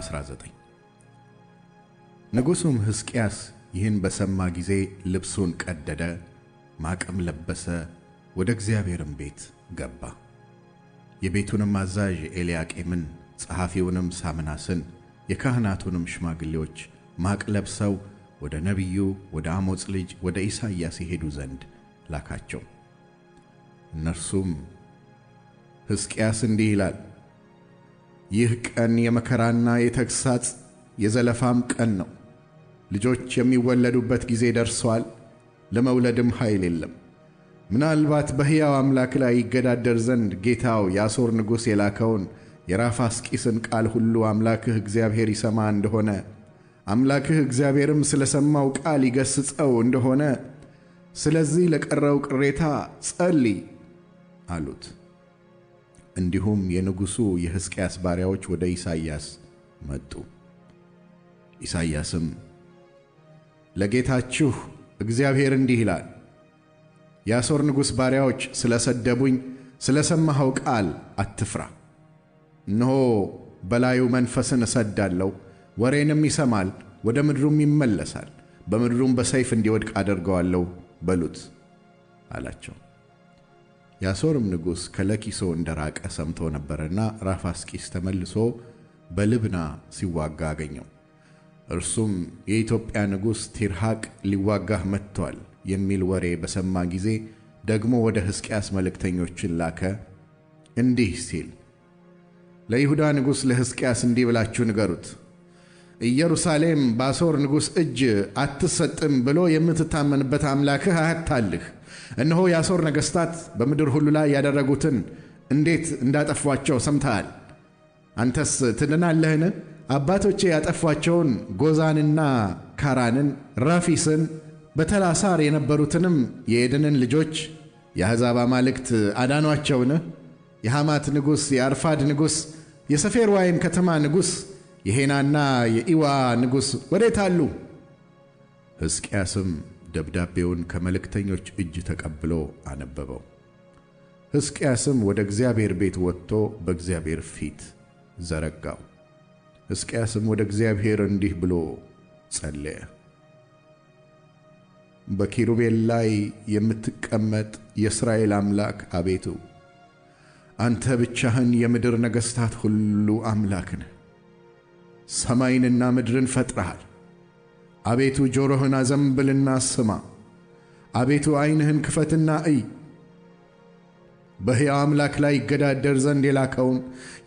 19 ንጉሡም ሕዝቅያስ ይህን በሰማ ጊዜ ልብሱን ቀደደ፣ ማቅም ለበሰ፣ ወደ እግዚአብሔርም ቤት ገባ። የቤቱንም አዛዥ ኤልያቄምን፣ ጸሐፊውንም ሳምናስን፣ የካህናቱንም ሽማግሌዎች ማቅ ለብሰው ወደ ነቢዩ ወደ አሞጽ ልጅ ወደ ኢሳይያስ ይሄዱ ዘንድ ላካቸው። እነርሱም ሕዝቅያስ እንዲህ ይላል፣ ይህ ቀን የመከራና የተግሣጽ የዘለፋም ቀን ነው። ልጆች የሚወለዱበት ጊዜ ደርሷል፣ ለመውለድም ኃይል የለም። ምናልባት በሕያው አምላክ ላይ ይገዳደር ዘንድ ጌታው የአሦር ንጉሥ የላከውን የራፋስቂስን ቃል ሁሉ አምላክህ እግዚአብሔር ይሰማ እንደሆነ አምላክህ እግዚአብሔርም ስለ ሰማው ቃል ይገሥጸው እንደሆነ ስለዚህ ለቀረው ቅሬታ ጸልይ አሉት። እንዲሁም የንጉሡ የሕዝቅያስ ባሪያዎች ወደ ኢሳይያስ መጡ። ኢሳይያስም ለጌታችሁ እግዚአብሔር እንዲህ ይላል፣ የአሦር ንጉሥ ባሪያዎች ስለ ሰደቡኝ ስለ ሰማኸው ቃል አትፍራ። እነሆ በላዩ መንፈስን እሰዳለሁ፣ ወሬንም ይሰማል፣ ወደ ምድሩም ይመለሳል፣ በምድሩም በሰይፍ እንዲወድቅ አደርገዋለሁ በሉት አላቸው። የአሦርም ንጉሥ ከለኪሶ እንደራቀ ሰምቶ ነበርና ራፋስቂስ ተመልሶ በልብና ሲዋጋ አገኘው። እርሱም የኢትዮጵያ ንጉሥ ቲርሐቅ ሊዋጋህ መጥቶአል የሚል ወሬ በሰማ ጊዜ ደግሞ ወደ ሕዝቅያስ መልእክተኞችን ላከ፣ እንዲህ ሲል ለይሁዳ ንጉሥ ለሕዝቅያስ እንዲህ ብላችሁ ንገሩት፣ ኢየሩሳሌም በአሦር ንጉሥ እጅ አትሰጥም ብሎ የምትታመንበት አምላክህ አያታልህ። እነሆ የአሦር ነገሥታት በምድር ሁሉ ላይ ያደረጉትን እንዴት እንዳጠፏቸው ሰምተሃል። አንተስ ትድናለህን? አባቶቼ ያጠፏቸውን ጎዛንና ካራንን፣ ራፊስን፣ በተላሳር የነበሩትንም የኤደንን ልጆች የአሕዛብ አማልክት አዳኗቸውን? የሐማት ንጉሥ፣ የአርፋድ ንጉሥ፣ የሰፌርዋይም ከተማ ንጉሥ፣ የሄናና የኢዋ ንጉሥ ወዴት አሉ? ሕዝቅያስም ደብዳቤውን ከመልእክተኞች እጅ ተቀብሎ አነበበው። ሕዝቅያስም ወደ እግዚአብሔር ቤት ወጥቶ በእግዚአብሔር ፊት ዘረጋው። ሕዝቅያስም ወደ እግዚአብሔር እንዲህ ብሎ ጸለየ። በኪሩቤል ላይ የምትቀመጥ የእስራኤል አምላክ አቤቱ፣ አንተ ብቻህን የምድር ነገሥታት ሁሉ አምላክ ነህ። ሰማይንና ምድርን ፈጥረሃል። አቤቱ ጆሮህን አዘንብልና ስማ። አቤቱ ዐይንህን ክፈትና እይ። በሕያው አምላክ ላይ ይገዳደር ዘንድ የላከውን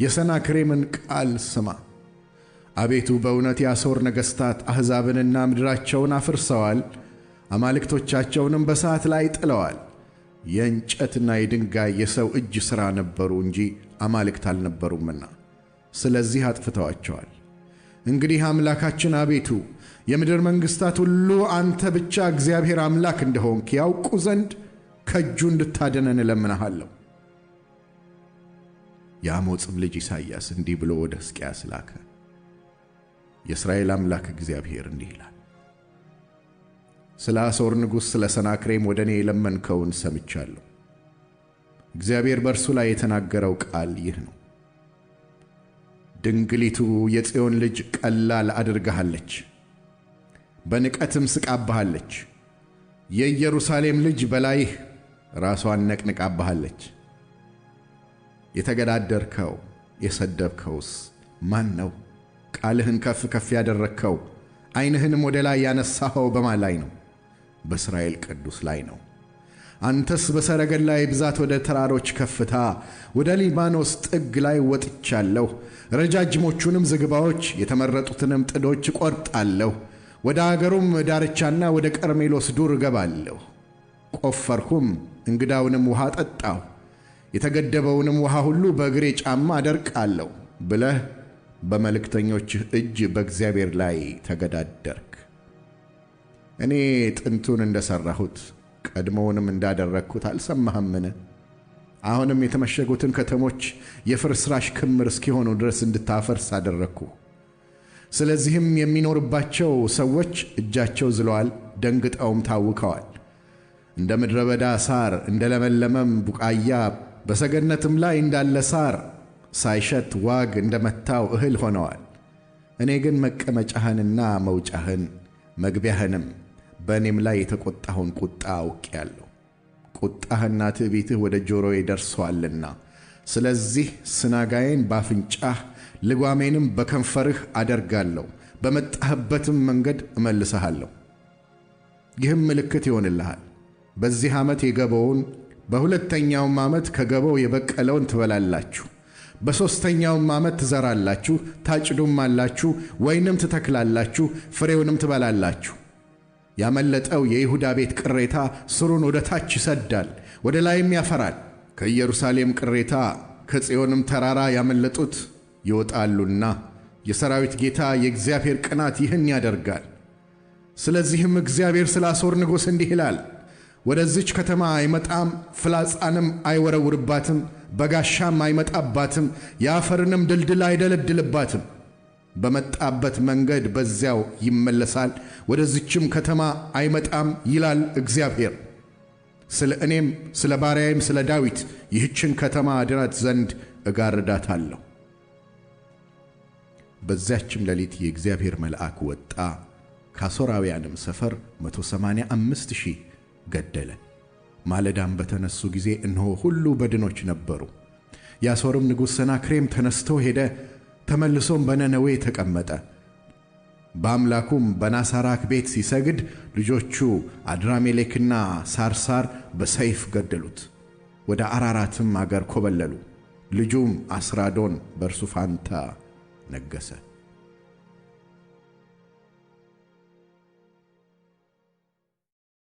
የሰናክሬምን ቃል ስማ። አቤቱ በእውነት የአሦር ነገሥታት አሕዛብንና ምድራቸውን አፍርሰዋል፣ አማልክቶቻቸውንም በእሳት ላይ ጥለዋል። የእንጨትና የድንጋይ የሰው እጅ ሥራ ነበሩ እንጂ አማልክት አልነበሩምና ስለዚህ አጥፍተዋቸዋል። እንግዲህ አምላካችን አቤቱ የምድር መንግሥታት ሁሉ አንተ ብቻ እግዚአብሔር አምላክ እንደሆንክ ያውቁ ዘንድ ከእጁ እንድታድነን እለምንሃለሁ። የአሞጽም ልጅ ኢሳይያስ እንዲህ ብሎ ወደ ሕዝቅያስ ላከ። የእስራኤል አምላክ እግዚአብሔር እንዲህ ይላል፣ ስለ አሦር ንጉሥ ስለ ሰናክሬም ወደ እኔ የለመንከውን ሰምቻለሁ። እግዚአብሔር በእርሱ ላይ የተናገረው ቃል ይህ ነው። ድንግሊቱ የጽዮን ልጅ ቀላል አድርጋሃለች፣ በንቀትም ስቃብሃለች። የኢየሩሳሌም ልጅ በላይህ ራሷን ነቅንቃብሃለች። የተገዳደርከው የሰደብከውስ ማን ነው? ቃልህን ከፍ ከፍ ያደረግከው ዐይንህንም ወደ ላይ ያነሳኸው በማን ላይ ነው? በእስራኤል ቅዱስ ላይ ነው። አንተስ በሰረገላዬ ብዛት ወደ ተራሮች ከፍታ ወደ ሊባኖስ ጥግ ላይ ወጥቻለሁ። ረጃጅሞቹንም ዝግባዎች የተመረጡትንም ጥዶች እቈርጣለሁ። ወደ አገሩም ዳርቻና ወደ ቀርሜሎስ ዱር እገባለሁ። ቈፈርሁም፣ እንግዳውንም ውሃ ጠጣሁ። የተገደበውንም ውሃ ሁሉ በእግሬ ጫማ አደርቃለሁ ብለህ በመልእክተኞችህ እጅ በእግዚአብሔር ላይ ተገዳደርክ። እኔ ጥንቱን እንደ ሠራሁት ቀድሞውንም እንዳደረግሁት አልሰማህምን? አሁንም የተመሸጉትን ከተሞች የፍርስራሽ ክምር እስኪሆኑ ድረስ እንድታፈርስ አደረግሁ። ስለዚህም የሚኖርባቸው ሰዎች እጃቸው ዝለዋል፣ ደንግጠውም ታውከዋል። እንደ ምድረ በዳ ሳር እንደ ለመለመም ቡቃያ በሰገነትም ላይ እንዳለ ሳር ሳይሸት ዋግ እንደ መታው እህል ሆነዋል። እኔ ግን መቀመጫህንና መውጫህን መግቢያህንም በእኔም ላይ የተቈጣኸውን ቁጣ አውቄአለሁ። ቁጣህና ትዕቢትህ ወደ ጆሮዬ ደርሶአልና ስለዚህ ስናጋዬን ባፍንጫህ ልጓሜንም በከንፈርህ አደርጋለሁ፣ በመጣህበትም መንገድ እመልስሃለሁ። ይህም ምልክት ይሆንልሃል። በዚህ ዓመት የገቦውን በሁለተኛውም ዓመት ከገቦው የበቀለውን ትበላላችሁ። በሦስተኛውም ዓመት ትዘራላችሁ፣ ታጭዱማላችሁ፣ ወይንም ትተክላላችሁ፣ ፍሬውንም ትበላላችሁ። ያመለጠው የይሁዳ ቤት ቅሬታ ሥሩን ወደ ታች ይሰዳል፣ ወደ ላይም ያፈራል። ከኢየሩሳሌም ቅሬታ ከጽዮንም ተራራ ያመለጡት ይወጣሉና የሰራዊት ጌታ የእግዚአብሔር ቅናት ይህን ያደርጋል። ስለዚህም እግዚአብሔር ስለ አሦር ንጉሥ እንዲህ ይላል፣ ወደዚች ከተማ አይመጣም፣ ፍላጻንም አይወረውርባትም፣ በጋሻም አይመጣባትም፣ የአፈርንም ድልድል አይደለድልባትም። በመጣበት መንገድ በዚያው ይመለሳል፣ ወደዚችም ከተማ አይመጣም ይላል እግዚአብሔር። ስለ እኔም ስለ ባሪያዬም ስለ ዳዊት ይህችን ከተማ አድናት ዘንድ እጋርዳታለሁ። በዚያችም ሌሊት የእግዚአብሔር መልአክ ወጣ፣ ከአሦራውያንም ሰፈር 185,000 ገደለ። ማለዳም በተነሱ ጊዜ እነሆ ሁሉ በድኖች ነበሩ። የአሦርም ንጉሥ ሰናክሬም ተነስቶ ሄደ፣ ተመልሶም በነነዌ ተቀመጠ። በአምላኩም በናሳራክ ቤት ሲሰግድ ልጆቹ አድራሜሌክና ሳርሳር በሰይፍ ገደሉት። ወደ አራራትም አገር ኮበለሉ። ልጁም አስራዶን በእርሱ ፋንታ ነገሠ።